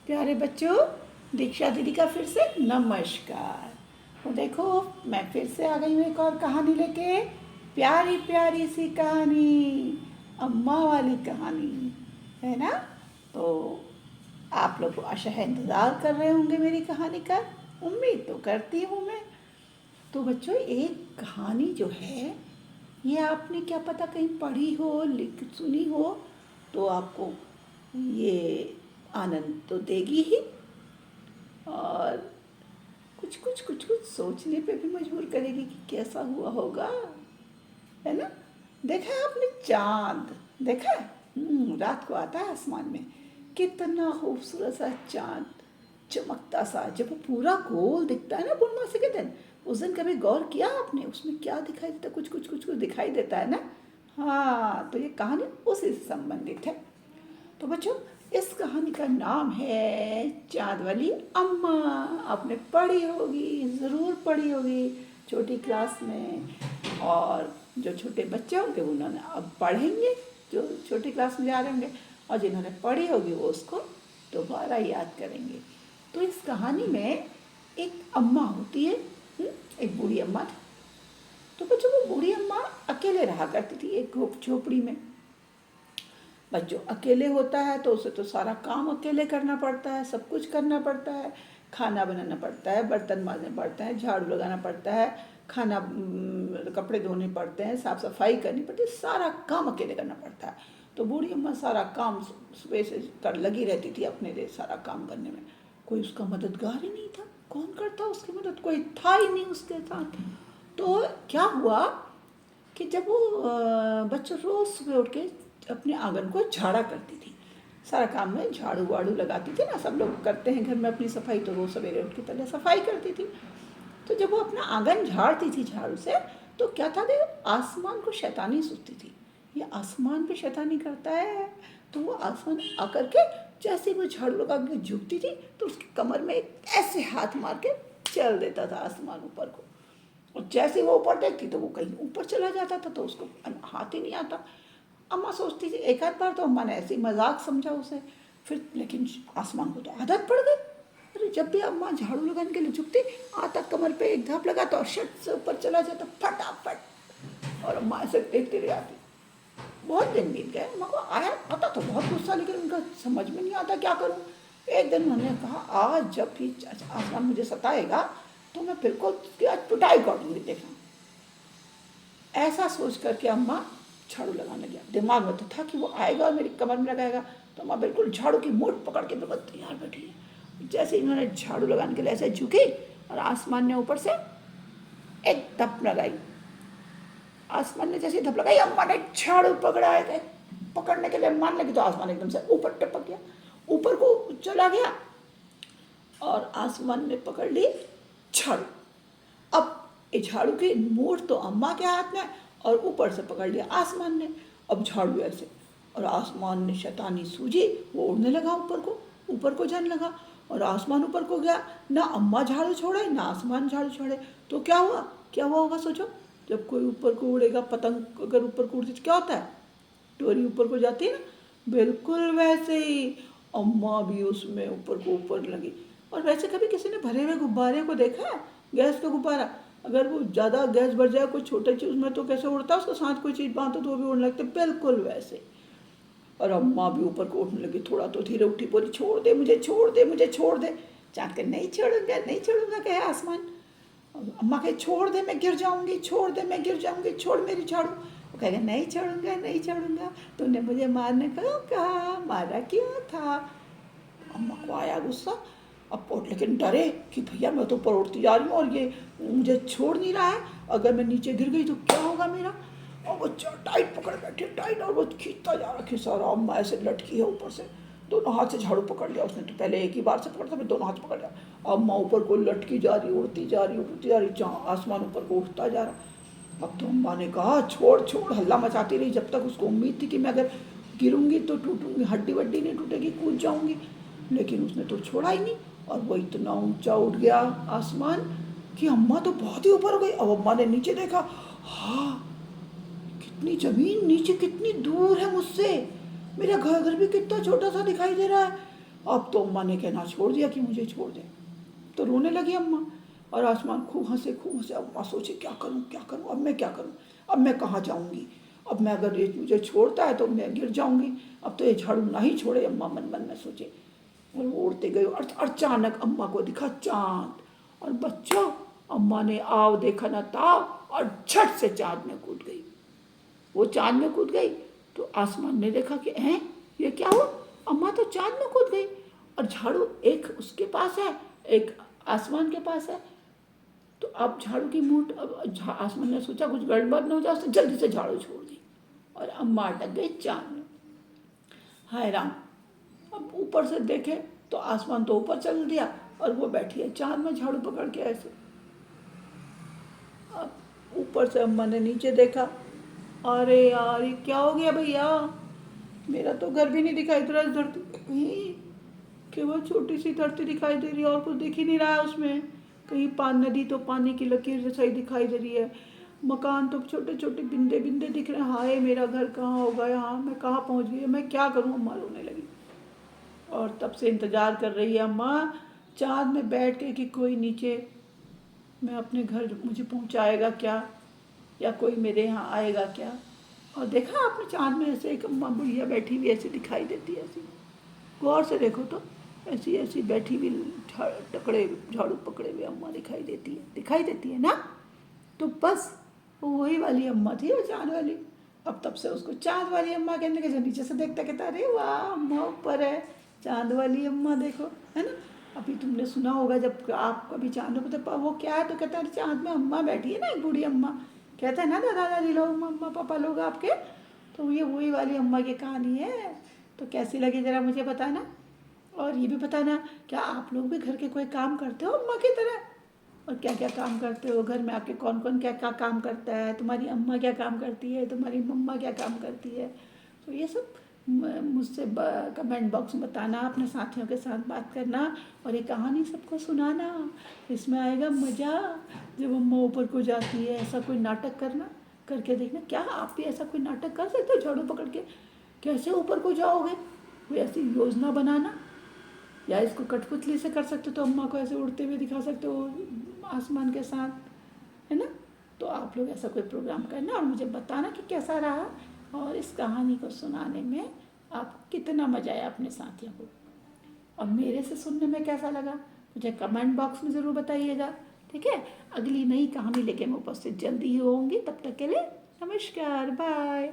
प्यारे बच्चों, दीक्षा दीदी का फिर से नमस्कार। तो देखो, मैं फिर से आ गई हूँ एक और कहानी लेके। प्यारी प्यारी सी कहानी, अम्मा वाली कहानी, है ना। तो आप लोग आशा है इंतज़ार कर रहे होंगे मेरी कहानी का। उम्मीद तो करती हूँ मैं। तो बच्चों, एक कहानी जो है ये आपने क्या पता कहीं पढ़ी हो, लिख सुनी हो, तो आपको ये आनंद तो देगी ही, और कुछ सोचने पे भी मजबूर करेगी कि कैसा हुआ होगा, है ना। देखा है आपने चांद? देखा है? रात को आता है आसमान में, कितना खूबसूरत सा चांद, चमकता सा, जब वो पूरा गोल दिखता है ना पूर्णमासी के दिन। उस दिन कभी गौर किया आपने उसमें क्या दिखाई देता? कुछ दिखाई देता है ना। हाँ, तो ये कहानी उसी से संबंधित है। तो बच्चों, इस कहानी का नाम है चाँद वाली अम्मा। आपने पढ़ी होगी, ज़रूर पढ़ी होगी छोटी क्लास में। और जो छोटे बच्चे होंगे उन्होंने अब पढ़ेंगे, जो छोटी क्लास में जा रहे होंगे, और जिन्होंने पढ़ी होगी वो उसको दोबारा याद करेंगे। तो इस कहानी में एक अम्मा होती है, एक बूढ़ी अम्मा थी। तो बच्चों, वो बूढ़ी अम्मा अकेले रहा करती थी एक झोपड़ी में। बच्चों, अकेले होता है तो उसे तो सारा काम अकेले करना पड़ता है, सब कुछ करना पड़ता है। खाना बनाना पड़ता है, बर्तन मांजने पड़ते हैं, झाड़ू लगाना पड़ता है, खाना कपड़े धोने पड़ते हैं, साफ सफाई करनी पड़ती है, सारा काम अकेले करना पड़ता है। तो बूढ़ी अम्मा सारा काम सुबह से कर लगी रहती थी अपने लिए सारा काम करने में। कोई उसका मददगार ही नहीं था। कौन करता उसकी मदद? कोई था ही नहीं उसके साथ। तो क्या हुआ कि जब वो बच्चों रोज़ सुबह उठ के अपने आंगन को झाड़ा करती थी, सारा काम में झाड़ू वाड़ू लगाती थी ना, सब लोग करते हैं घर में अपनी सफाई, तो रोज़ सवेरे उठ के पहले सफाई करती थी। तो जब वो अपना आंगन झाड़ती थी झाड़ू से, तो क्या था, आसमान को शैतानी सोचती थी, ये आसमान पे शैतानी करता है। तो वो आसमान आकर के जैसे वो झाड़ू लगा के झुकती थी, तो उसकी कमर में ऐसे हाथ मार के चल देता था आसमान ऊपर को। और जैसे वो ऊपर देखती तो वो कहीं ऊपर चला जाता था, तो उसको हाथ ही नहीं आता। अम्मा सोचती थी, एक आध बार तो अम्मा ने ऐसे ही मजाक समझा उसे, फिर लेकिन आसमान को तो आदत पड़ गई। अरे जब भी अम्मा झाड़ू लगाने के लिए झुकती, आता कमर पे एक धाप लगाता और शट से ऊपर चला जाता फटाफट, और अम्मा ऐसे देखते रह आती। बहुत दिन बीत गए, अम्मा को आया आता तो बहुत गुस्सा, लेकिन उनका समझ में नहीं आता क्या करूँ। एक दिन उन्होंने कहा, आज जब भी आसमान मुझे सताएगा तो मैं बिल्कुल आज पिटाई कर दूंगी, देखना। ऐसा सोच करके अम्मा झाड़ू लगाने गया। दिमाग में तो था कि वो आएगा और मेरी कमर में लगाएगा, तो अम्मा बिल्कुल झाड़ू की मूठ पकड़ के बिल्कुल तैयार बैठी है। जैसे इन्होंने झाड़ू लगाने के लिए ऐसे झुकी, और आसमान ने ऊपर से एक धप लगाई। आसमान ने जैसे धप लगाई, अम्मा ने झाड़ू पकड़ने के लिए मारने लगी, तो आसमान एकदम से ऊपर टपक गया, ऊपर को चला गया, और आसमान ने पकड़ ली झाड़ू। अब झाड़ू की मूठ तो अम्मा के हाथ में, और ऊपर से पकड़ लिया आसमान ने। अब झाड़ू ऐसे, और आसमान ने शैतानी सूझी, वो उड़ने लगा ऊपर को जाने लगा, और आसमान ऊपर को गया। ना अम्मा झाड़ू छोड़े ना आसमान झाड़ू छोड़े। तो क्या हुआ होगा सोचो? जब कोई ऊपर को उड़ेगा, पतंग अगर ऊपर को उड़ती तो क्या होता है? डोरी ऊपर को जाती है ना, बिल्कुल वैसे ही अम्मा भी उसमें ऊपर लगी। और वैसे कभी किसी ने भरे हुए गुब्बारे को देखा है? गैस का गुब्बारा, अगर वो ज़्यादा गैस भर जाए कोई छोटे चीज़ में, तो कैसे उड़ता है? उसके साथ कोई चीज़ बांधो तो वो भी उड़ने लगते, बिल्कुल वैसे। और अम्मा भी ऊपर को उठने लगी, थोड़ा तो धीरे उठी, बोली, छोड़ दे मुझे, छोड़ दे मुझे, छोड़ दे। चाँद के नहीं छोड़ूंगा कहे आसमान। अम्मा कहे, छोड़ दे मैं गिर जाऊंगी, छोड़ दे मैं गिर जाऊंगी, छोड़ मेरी झाड़ू। वो कहेगा, नहीं छोड़ूंगा। तूने मुझे मारने का कहा, मारा क्यों था? अम्मा को आया गुस्सा। अब लेकिन डरे कि भैया मैं तो ऊपर उड़ती जा रही हूँ और ये मुझे छोड़ नहीं रहा है, अगर मैं नीचे गिर गई तो क्या होगा मेरा। और वो टाइट पकड़ बैठे, टाइट, और वो खींचता जा रहा, खिंचा रहा। अम्मा ऐसे लटकी है ऊपर से, दोनों हाथ से झाड़ू पकड़ लिया उसने, तो पहले एक ही बार से पकड़ता, फिर दोनों हाथ पकड़ लिया। अम्मा ऊपर को लटकी जा रही, उड़ती जा रही, जहाँ आसमान ऊपर को उठता जा रहा। अब तो अम्मा ने कहा, छोड़, हल्ला मचाती रही, जब तक उसको उम्मीद थी कि मैं अगर गिरूंगी तो टूटूंगी, हड्डी वड्डी नहीं टूटेगी, कूद जाऊंगी। लेकिन उसने तो छोड़ा ही नहीं, और वो इतना ऊंचा उठ गया आसमान कि अम्मा तो बहुत ही ऊपर हो गई। अब अम्मा ने नीचे देखा, हाँ, कितनी जमीन नीचे कितनी दूर है मुझसे, मेरा घर भी कितना छोटा सा दिखाई दे रहा है। अब तो अम्मा ने कहना छोड़ दिया कि मुझे छोड़ दे। तो रोने लगी अम्मा और आसमान खूब हंसे अम्मा सोचे क्या करूं, अब मैं क्या करूं, अब मैं कहाँ जाऊंगी, अब मैं अगर ये मुझे छोड़ता है तो मैं गिर जाऊंगी, अब तो ये झाड़ू ना ही छोड़े अम्मा मन मन में सोचे। और वो उड़ते गए और अचानक अम्मा को दिखा चाँद, और बच्चों अम्मा ने आव देखा ना ताव और झट से चाँद में कूद गई। वो चाँद में कूद गई तो आसमान ने देखा कि हैं ये क्या हुआ, अम्मा तो चाँद में कूद गई और झाड़ू एक उसके पास है एक आसमान के पास है। तो अब झाड़ू की मूठ, आसमान ने सोचा कुछ गड़बड़ न हो जाए, उसने जल्दी से झाड़ू छोड़ दी और अम्मा अटक गई चाँद में। हाय राम, अब ऊपर से देखे तो आसमान तो ऊपर चल दिया और वो बैठी है चाँद में झाड़ू पकड़ के ऐसे। अब ऊपर से अम्मा ने नीचे देखा, अरे यार ये क्या हो गया भैया, मेरा तो घर भी नहीं दिखाई दे रहा, इस धरती केवल छोटी सी धरती दिखाई दे रही है और कुछ दिख ही नहीं रहा है उसमें। कहीं नदी तो पानी की लकीर जैसा ही दिखाई दे रही है, मकान तो छोटे छोटे बिंदे बिंदे दिख रहे हैं। हाय मेरा घर कहाँ होगा, यहाँ मैं कहाँ पहुँच गई, मैं क्या करूँ। अम्मा रोने लगी और तब से इंतज़ार कर रही है अम्मा चाँद में बैठ के कि कोई नीचे मैं अपने घर मुझे पहुँचाएगा क्या, या कोई मेरे यहाँ आएगा क्या। और देखा आपने चाँद में ऐसे एक अम्मा बुढ़िया बैठी हुई ऐसी दिखाई देती है, ऐसी गौर से देखो तो ऐसी ऐसी बैठी हुई टकड़े झाड़ू पकड़े हुए अम्मा दिखाई देती है ना। तो बस वही वाली अम्मा थी वो चाँद वाली। अब तब से उसको चाँद वाली अम्मा कहने के, नीचे से देखता कहता अरे वाह अम्मा ऊपर है, चाँद वाली अम्मा देखो, है ना। अभी तुमने सुना होगा जब आप कभी चाँद को तो वो क्या है, तो कहता है चाँद में अम्मा बैठी है ना, एक बूढ़ी अम्मा, कहते हैं ना दादा दादी लोग मम्मा पापा लोग आपके। तो ये वही वाली अम्मा की कहानी है। तो कैसी लगी ज़रा मुझे बताना, और ये भी बताना क्या आप लोग भी घर के कोई काम करते हो अम्मा की तरह, और क्या क्या काम करते हो घर में, आपके कौन कौन क्या क्या काम करता है, तुम्हारी अम्मा क्या काम करती है, तुम्हारी मम्मा क्या काम करती है। तो ये सब मुझसे कमेंट बॉक्स में बताना, अपने साथियों के साथ बात करना और ये कहानी सबको सुनाना। इसमें आएगा मज़ा जब अम्मा ऊपर को जाती है। ऐसा कोई नाटक करना, करके देखना क्या आप भी ऐसा कोई नाटक कर सकते हो, झाड़ू पकड़ के कैसे ऊपर को जाओगे, कोई ऐसी योजना बनाना। या इसको कठपुतली से कर सकते हो, तो अम्मा को ऐसे उड़ते हुए दिखा सकते हो आसमान के साथ, है ना। तो आप लोग ऐसा कोई प्रोग्राम करना और मुझे बताना कि कैसा रहा, और इस कहानी को सुनाने में आपको कितना मज़ा आया अपने साथियों को, और मेरे से सुनने में कैसा लगा मुझे कमेंट बॉक्स में ज़रूर बताइएगा। ठीक है, अगली नई कहानी लेके मैं उपस्थित जल्दी ही होंगी, तब तक के लिए नमस्कार, बाय।